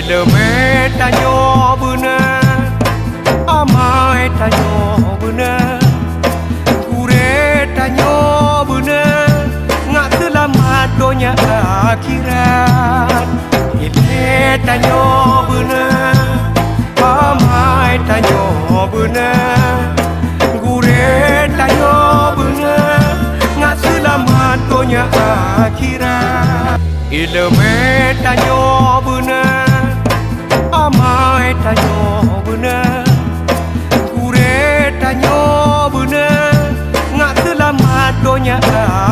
Ilmu tanyo benar, amai tanyo benar, kure tanyo benar, ngak selamat dunia akhirat. Ilmu tanyo benar, amai tanyo benar, kure tanyo benar, ngak selamat dunia akhirat. Ilmu tanyo benar, amai tanyo benar, kure tanyo benar, ngak selamat dunia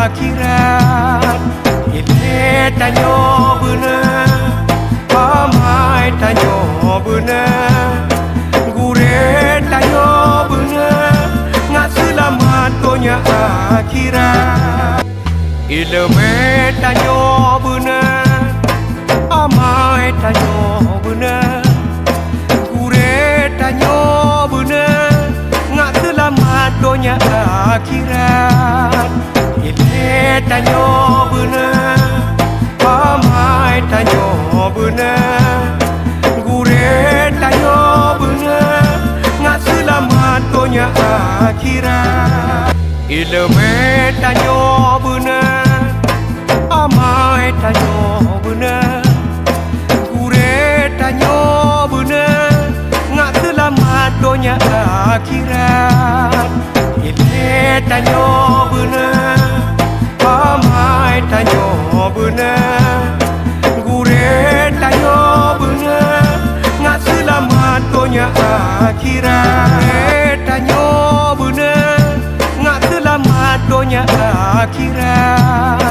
akhirat. Ilmu tanyo benar, amai tanyo benar, kure tanyo benar, ngak selamat dunia akhirat. Ilmu tanyo benar, amai tanyo benar, kure tanyo benar, ngak selamat dunia akhirat. Ilmu tanyo benar, amai tanyo benar, kure tanyo benar, ngak selamat dunia akhirat. Ilmu tanyo benar, amai tanyo benar, kure tanyo benar, ngak selamat dunia akhirat. Ilmu tanyo benar, amai tanyo benar, kure tanyo benar, ngak selamat dunia akhirat. Tanyo benar, ngak selamat dunia akhirat.